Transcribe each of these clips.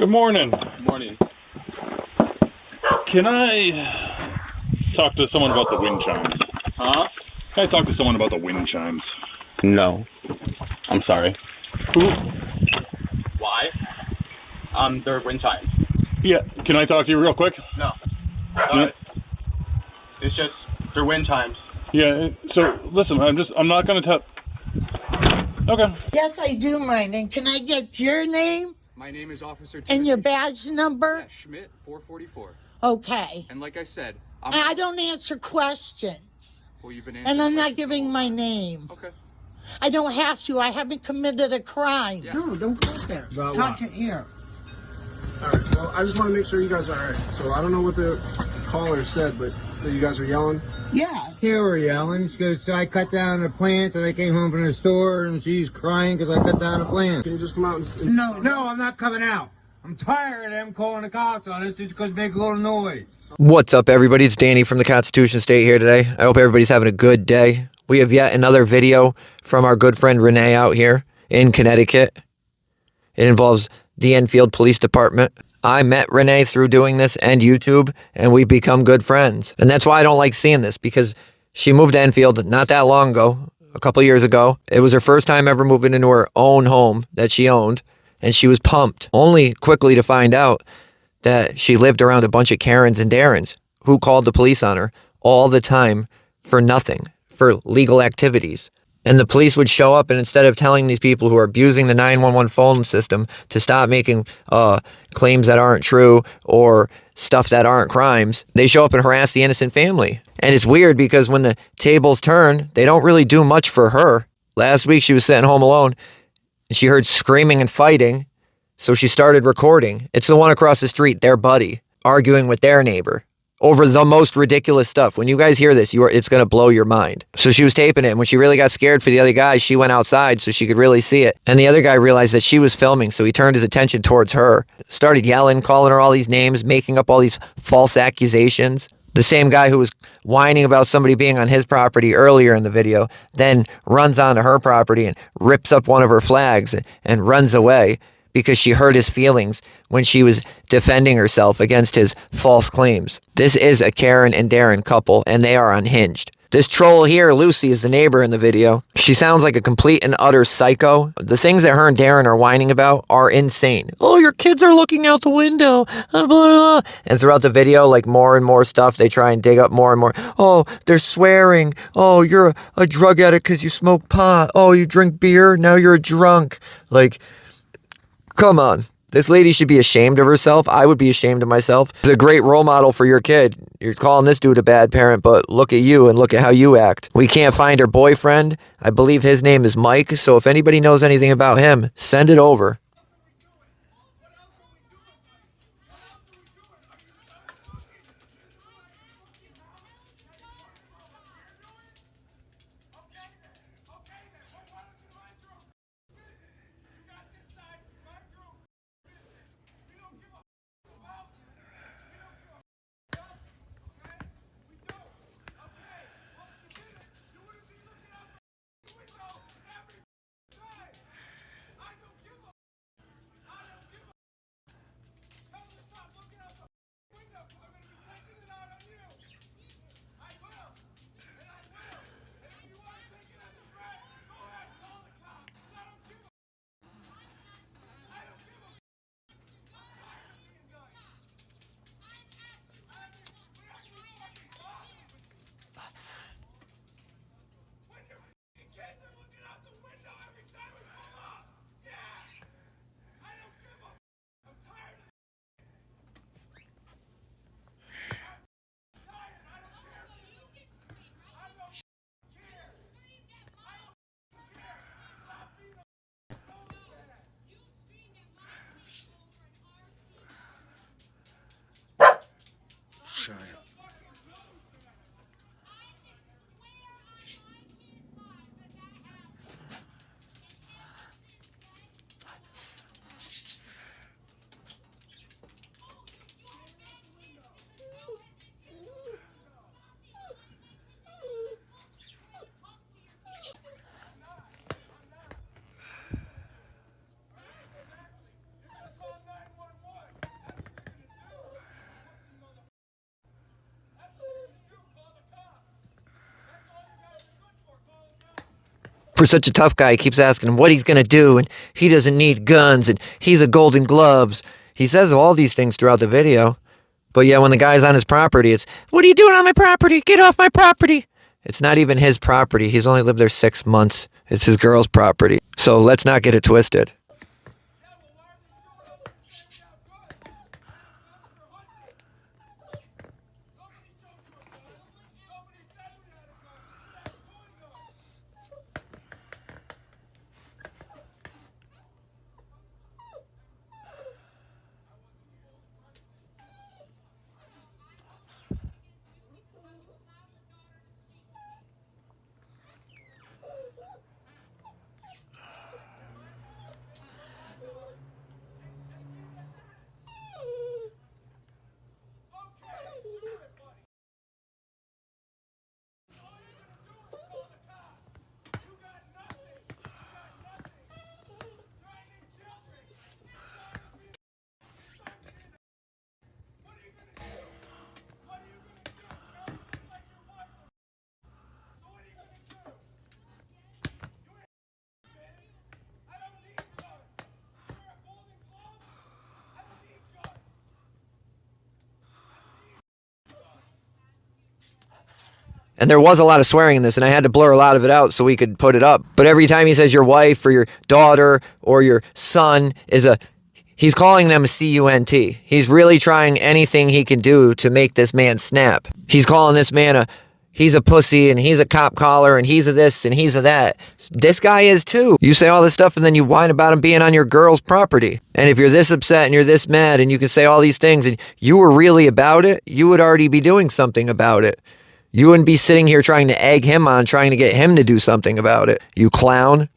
Good morning. Good morning. Can I talk to someone about the wind chimes? Huh? Can I talk to someone about the wind chimes? No. I'm sorry. Who? Why? They're wind chimes. Yeah. Can I talk to you real quick? No. Yeah. It's just, they're wind chimes. Yeah. So listen, I'm not gonna tell. Okay. Yes, I do mind. And can I get your name? My name is Officer Timothy. And your badge number? Yeah, Schmidt, 444. Okay. And like I said, And I don't answer questions. Well, you've been And I'm not questions giving the whole my time. name. Okay. I don't have to. I haven't committed a crime. Yeah. No, don't go there. About Talk what? it here. Alright, well, I just want to make sure you guys are alright. So I don't know what the caller said, but you guys are yelling. Yes. They were yelling because I cut down the plants and I came home from the store and she's crying because I cut down the plants. Can you just come out and... No, I'm not coming out. I'm tired of them calling the cops on us just because they make a little noise. What's up, everybody? It's Danny from the Constitution State here today. I hope everybody's having a good day. We have yet another video from our good friend Renee out here in Connecticut. It involves the Enfield Police Department. I met Renee through doing this and YouTube, and we've become good friends. And that's why I don't like seeing this, because she moved to Enfield not that long ago, a couple years ago. It was her first time ever moving into her own home that she owned, and she was pumped, only quickly to find out that she lived around a bunch of Karens and Darens who called the police on her all the time for nothing, for legal activities. And the police would show up, and instead of telling these people who are abusing the 911 phone system to stop making claims that aren't true or stuff that aren't crimes, they show up and harass the innocent family. And it's weird because when the tables turn, they don't really do much for her. Last week she was sitting home alone and she heard screaming and fighting, so she started recording. It's the one across the street, their buddy, arguing with their neighbor over the most ridiculous stuff. When you guys hear this, it's going to blow your mind. So she was taping it, and when she really got scared for the other guy, she went outside so she could really see it. And the other guy realized that she was filming, so he turned his attention towards her, started yelling, calling her all these names, making up all these false accusations. The same guy who was whining about somebody being on his property earlier in the video then runs onto her property and rips up one of her flags and runs away because she hurt his feelings when she was defending herself against his false claims. This is a Karen and Daren couple, and they are unhinged. This troll here, Lucy, is the neighbor in the video. She sounds like a complete and utter psycho. The things that her and Daren are whining about are insane. Oh, your kids are looking out the window. Blah, blah, blah. And throughout the video, like more and more stuff, they try and dig up more and more. Oh, they're swearing. Oh, you're a drug addict because you smoke pot. Oh, you drink beer. Now you're a drunk. Like, come on. This lady should be ashamed of herself. I would be ashamed of myself. It's a great role model for your kid. You're calling this dude a bad parent, but look at you and look at how you act. We can't find her boyfriend. I believe his name is Mike, so if anybody knows anything about him, send it over. For such a tough guy, he keeps asking him what he's going to do, and he doesn't need guns, and he's a Golden Gloves. He says all these things throughout the video. But yeah, when the guy's on his property, it's, what are you doing on my property? Get off my property. It's not even his property. He's only lived there 6 months. It's his girl's property. So let's not get it twisted. And there was a lot of swearing in this, and I had to blur a lot of it out so we could put it up. But every time he says your wife or your daughter or your son he's calling them a C-U-N-T. He's really trying anything he can do to make this man snap. He's calling this man he's a pussy, and he's a cop caller, and he's a this, and he's a that. This guy is too. You say all this stuff, and then you whine about him being on your girl's property. And if you're this upset and you're this mad and you can say all these things and you were really about it, you would already be doing something about it. You wouldn't be sitting here trying to egg him on, trying to get him to do something about it. You clown.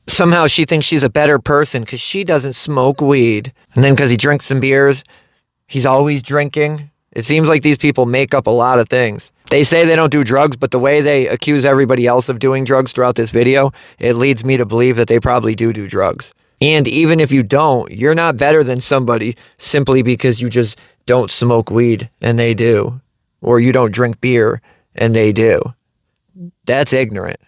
Somehow she thinks she's a better person because she doesn't smoke weed. And then because he drinks some beers, he's always drinking. It seems like these people make up a lot of things. They say they don't do drugs, but the way they accuse everybody else of doing drugs throughout this video, it leads me to believe that they probably do drugs. And even if you don't, you're not better than somebody simply because you just don't smoke weed and they do. or you don't drink beer and they do. That's ignorant.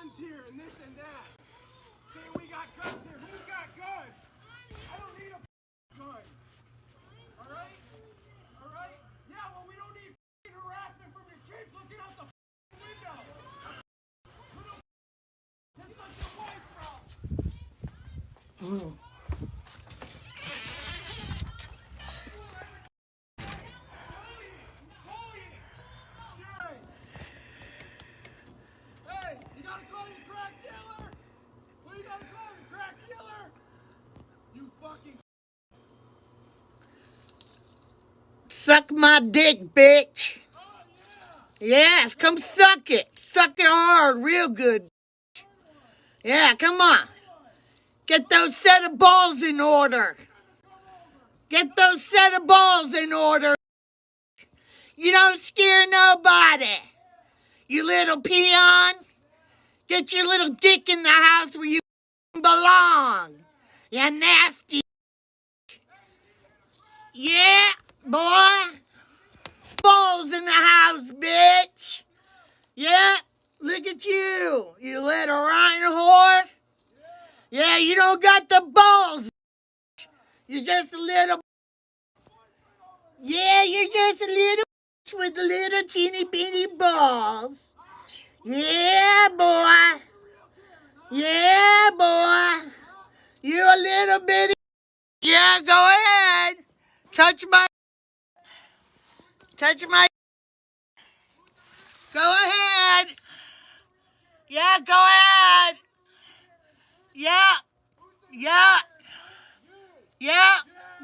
guns here and this and that. Saying we got guns here. Who's got guns? I don't need a gun. All right? All right? Yeah, well, we don't need harassment from your kids looking out the window. That's not your wife, bro. Hey, you gotta call him crack dealer? What you gotta call him, crack dealer? You fucking Suck my dick, bitch. Yes, come suck it. Suck it hard, real good. Yeah, come on. Get those set of balls in order. Get those set of balls in order. You don't scare nobody. You little peon. Get your little dick in the house where you belong. You nasty. Yeah, boy. Balls in the house, bitch. Yeah, look at you. You little rotten whore. Yeah, you don't got the balls. You're just a little. Yeah, you're just a little with the little teeny beeny balls. Yeah, boy. Yeah, boy. You a little bitty. Yeah, go ahead. Touch my. Go ahead. Yeah, go ahead. Yeah. Yeah. Yeah.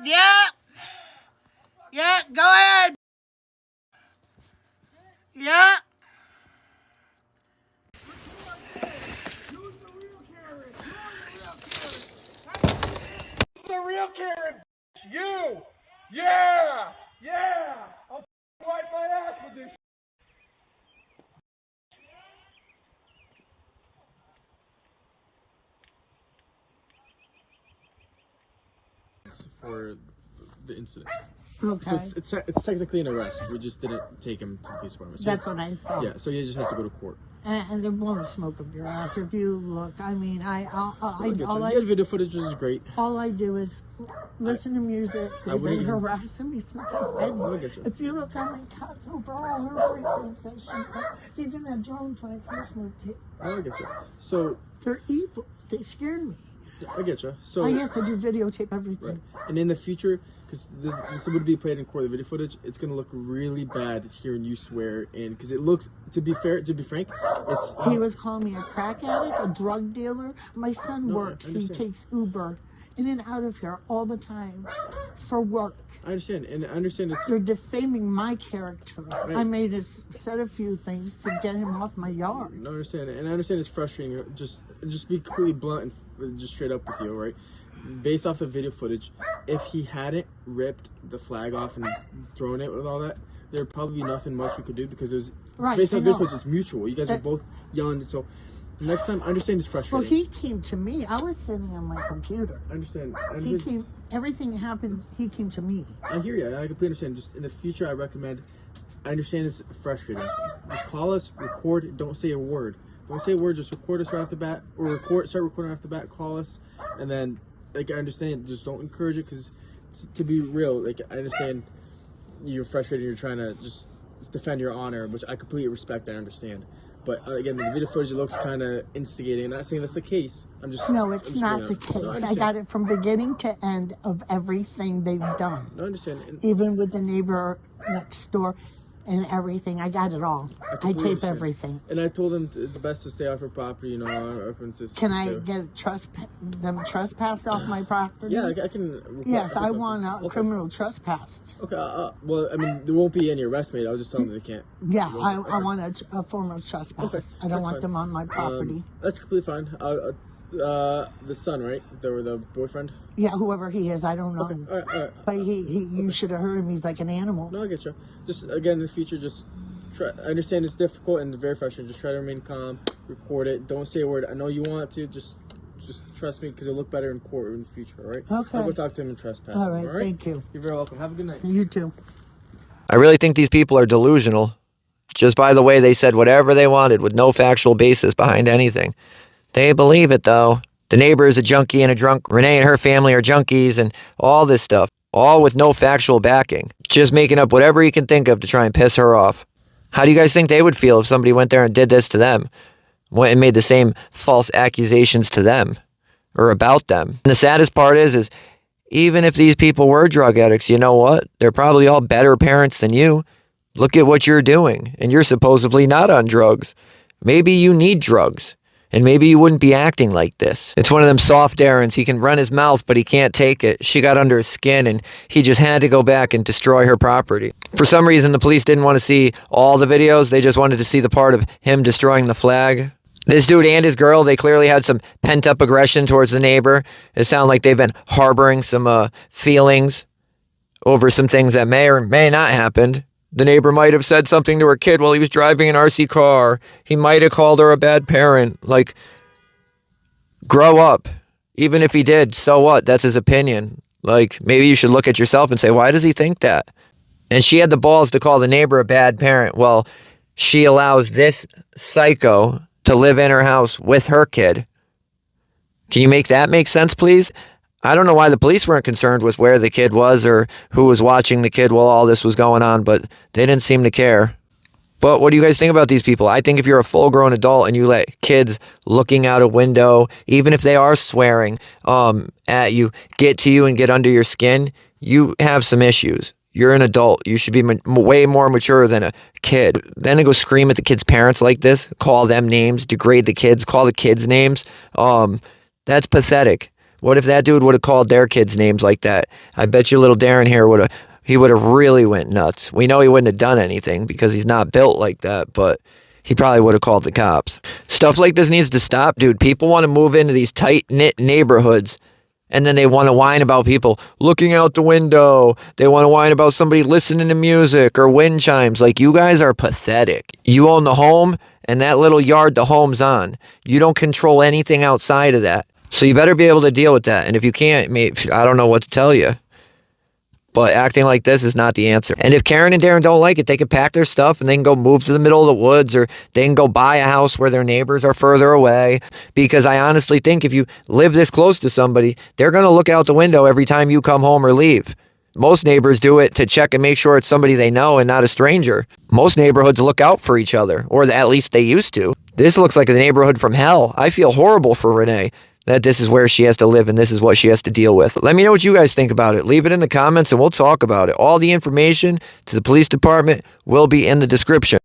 Yeah. Yeah, go ahead. Yeah. the real Karen. You. Yeah. Yeah. I'll wipe my ass with this. For the incident. Okay. So it's technically an arrest. We just didn't take him to the police department. So That's what I thought. Yeah, so he just has to go to court. And they're blowing smoke up your ass. If you look, I mean, You had video footage, which is great. all I do is listen to music. They've been harassing me since I've been. Get you. If you look on my couch overall, her boyfriend said she even had drones when I first moved here. I get you. So They're evil. They scared me. I get you. So Yes, I do videotape everything. right. And in the future, because this would be played in court, the video footage, it's gonna look really bad hearing you swear, and because it looks, to be frank, it's. He was calling me a crack addict, a drug dealer. My son No, I works. He understand. takes Uber in and out of here all the time for work. I understand, and I understand it's. They're defaming my character. Right. I made said a few things to get him off my yard. I understand, and I understand it's frustrating. Just be completely blunt and just straight up with you, right? Based off the video footage, if he hadn't ripped the flag off and thrown it with all that, there'd probably be nothing much we could do because there's Right, based I on video know. footage, it's mutual. You guys are both young, so next time, I understand it's Well, frustrating. he came to me. I was sitting on my computer. I understand. He came. Everything happened. He came to me. I hear you. I completely understand. Just in the future, I recommend. I understand it's frustrating. Just call us, record. Don't say a word. Don't say a word. Just record us right off the bat, or start recording off the bat. Call us, and then I understand. Just don't encourage it because, to be real, I understand you're frustrated. You're trying to just defend your honor, which I completely respect and understand. But again, the video footage looks kind of instigating. I'm not saying that's the case. No, it's not the case. I got it from beginning to end of everything they've done. No, I understand. Even with the neighbor next door and everything. I got it all. I completely tape understand. everything. And I told them it's best to stay off her property. Our princess. Can I get them trespassed off my property? Yeah, I can. Yes, I want a criminal trespass. Okay. Well, I mean, there won't be any arrest made. I was just telling them they can't. Yeah, I want a form of trespass. Okay, I don't that's want fine. them on my property. That's completely fine. The son, right? The boyfriend. Yeah, whoever he is, I don't know. Okay. All right. But you should have heard him. He's like an animal. No, I get you. Just again in the future, just try. I understand it's difficult and very frustrating. Just try to remain calm. Record it. Don't say a word. I know you want to. Just trust me because it'll look better in court in the future. All right. Okay. I'll go talk to him and trespass. All him, right, thank you. You're very welcome. Have a good night. You too. I really think these people are delusional. just by the way they said whatever they wanted with no factual basis behind anything. They believe it, though. The neighbor is a junkie and a drunk. Renee and her family are junkies and all this stuff, all with no factual backing. Just making up whatever he can think of to try and piss her off. How do you guys think they would feel if somebody went there and did this to them? Went and made the same false accusations to them or about them? And the saddest part is even if these people were drug addicts, you know what? They're probably all better parents than you. Look at what you're doing, and you're supposedly not on drugs. Maybe you need drugs, and maybe you wouldn't be acting like this. It's one of them soft Darens. He can run his mouth, but he can't take it. She got under his skin, and he just had to go back and destroy her property. For some reason, the police didn't want to see all the videos. They just wanted to see the part of him destroying the flag. This dude and his girl, they clearly had some pent-up aggression towards the neighbor. It sounds like they've been harboring some feelings over some things that may or may not happened. The neighbor might have said something to her kid while he was driving an RC car. He might have called her a bad parent. Like, grow up. Even if he did, so what? That's his opinion. Like, maybe you should look at yourself and say, why does he think that? And she had the balls to call the neighbor a bad parent. Well, she allows this psycho to live in her house with her kid. Can you make that make sense, please? I don't know why the police weren't concerned with where the kid was or who was watching the kid while all this was going on, but they didn't seem to care. But what do you guys think about these people? I think if you're a full-grown adult and you let kids looking out a window, even if they are swearing at you, get to you and get under your skin, you have some issues. You're an adult. You should be way more mature than a kid. Then to go scream at the kids' parents like this, call them names, degrade the kids, call the kids names, that's pathetic. What if that dude would have called their kids names like that? I bet you little Daren here would have really went nuts. We know he wouldn't have done anything because he's not built like that, but he probably would have called the cops. Stuff like this needs to stop, dude. People want to move into these tight-knit neighborhoods, and then they want to whine about people looking out the window. They want to whine about somebody listening to music or wind chimes. Like, you guys are pathetic. You own the home, and that little yard the home's on. You don't control anything outside of that. So you better be able to deal with that. And if you can't, I don't know what to tell you. But acting like this is not the answer. And if Karen and Daren don't like it, they can pack their stuff and they can go move to the middle of the woods, or they can go buy a house where their neighbors are further away. Because I honestly think if you live this close to somebody, they're going to look out the window every time you come home or leave. Most neighbors do it to check and make sure it's somebody they know and not a stranger. Most neighborhoods look out for each other, or at least they used to. This looks like a neighborhood from hell. I feel horrible for Renee that this is where she has to live and this is what she has to deal with. Let me know what you guys think about it. Leave it in the comments and we'll talk about it. All the information to the police department will be in the description.